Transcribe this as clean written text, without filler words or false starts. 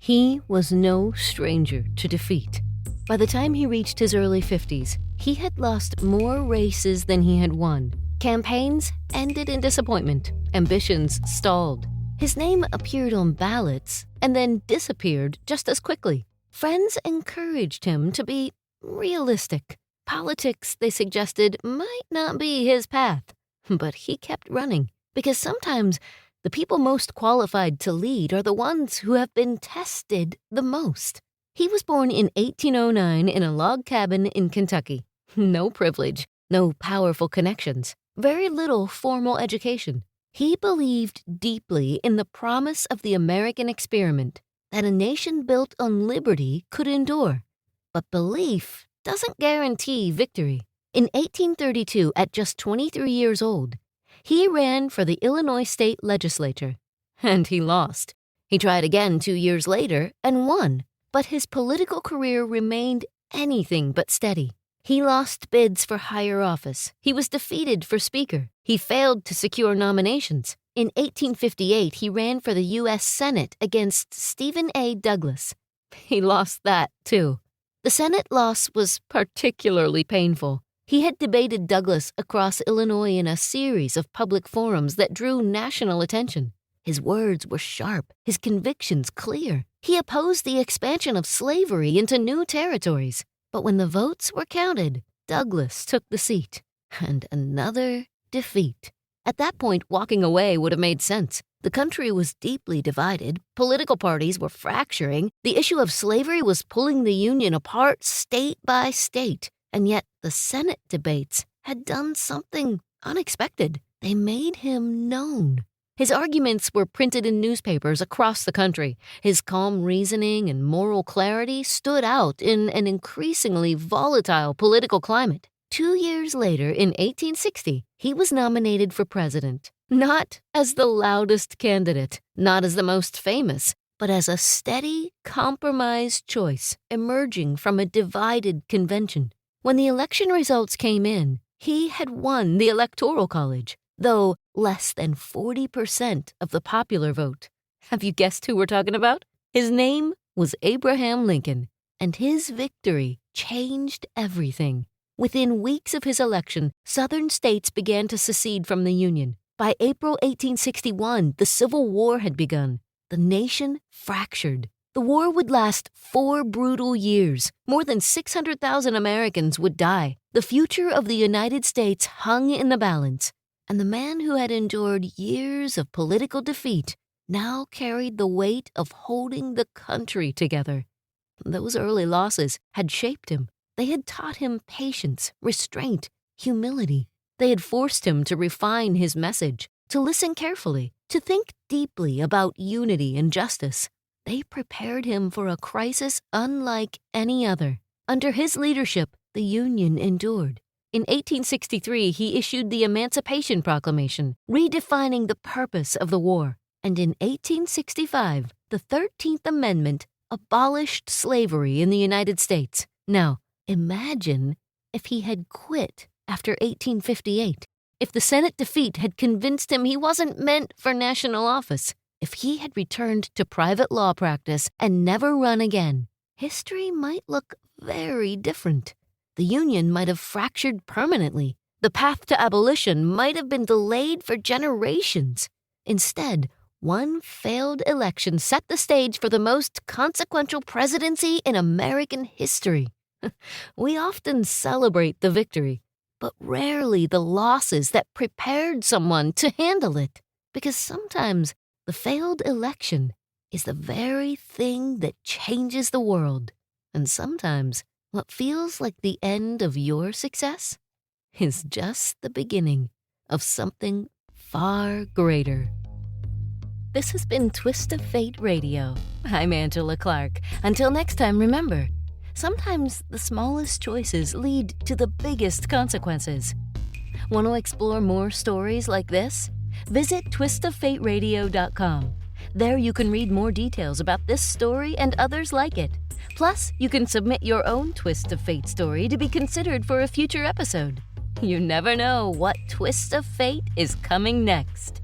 He was no stranger to defeat. By the time he reached his early 50s, he had lost more races than he had won. Campaigns ended in disappointment. Ambitions stalled. His name appeared on ballots and then disappeared just as quickly. Friends encouraged him to be realistic. Politics, they suggested, might not be his path. But he kept running, because sometimes the people most qualified to lead are the ones who have been tested the most. He was born in 1809 in a log cabin in Kentucky. No privilege, no powerful connections, very little formal education. He believed deeply in the promise of the American experiment, that a nation built on liberty could endure. But belief doesn't guarantee victory. In 1832, at just 23 years old, he ran for the Illinois state legislature, and he lost. He tried again 2 years later and won, but his political career remained anything but steady. He lost bids for higher office. He was defeated for speaker. He failed to secure nominations. In 1858, he ran for the U.S. Senate against Stephen A. Douglas. He lost that, too. The Senate loss was particularly painful. He had debated Douglas across Illinois in a series of public forums that drew national attention. His words were sharp, his convictions clear. He opposed the expansion of slavery into new territories. But when the votes were counted, Douglas took the seat. And another defeat. At that point, walking away would have made sense. The country was deeply divided. Political parties were fracturing. The issue of slavery was pulling the Union apart state by state. And yet the Senate debates had done something unexpected. They made him known. His arguments were printed in newspapers across the country. His calm reasoning and moral clarity stood out in an increasingly volatile political climate. 2 years later, in 1860, he was nominated for president. Not as the loudest candidate, not as the most famous, but as a steady, compromised choice emerging from a divided convention. When the election results came in, he had won the Electoral College, though less than 40% of the popular vote. Have you guessed who we're talking about? His name was Abraham Lincoln, and his victory changed everything. Within weeks of his election, Southern states began to secede from the Union. By April 1861, the Civil War had begun. The nation fractured. The war would last 4 brutal years. More than 600,000 Americans would die. The future of the United States hung in the balance. And the man who had endured years of political defeat now carried the weight of holding the country together. Those early losses had shaped him. They had taught him patience, restraint, humility. They had forced him to refine his message, to listen carefully, to think deeply about unity and justice. They prepared him for a crisis unlike any other. Under his leadership, the Union endured. In 1863, he issued the Emancipation Proclamation, redefining the purpose of the war. And in 1865, the 13th Amendment abolished slavery in the United States. Now, imagine if he had quit after 1858. If the Senate defeat had convinced him he wasn't meant for national office. If he had returned to private law practice and never run again, history might look very different. The Union might have fractured permanently. The path to abolition might have been delayed for generations. Instead, one failed election set the stage for the most consequential presidency in American history. We often celebrate the victory, but rarely the losses that prepared someone to handle it. Because sometimes the failed election is the very thing that changes the world. And sometimes what feels like the end of your success is just the beginning of something far greater. This has been Twist of Fate Radio. I'm Angela Clark. Until next time, remember, sometimes the smallest choices lead to the biggest consequences. Want to explore more stories like this? Visit twistoffateradio.com. There you can read more details about this story and others like it. Plus, you can submit your own Twist of Fate story to be considered for a future episode. You never know what twist of fate is coming next.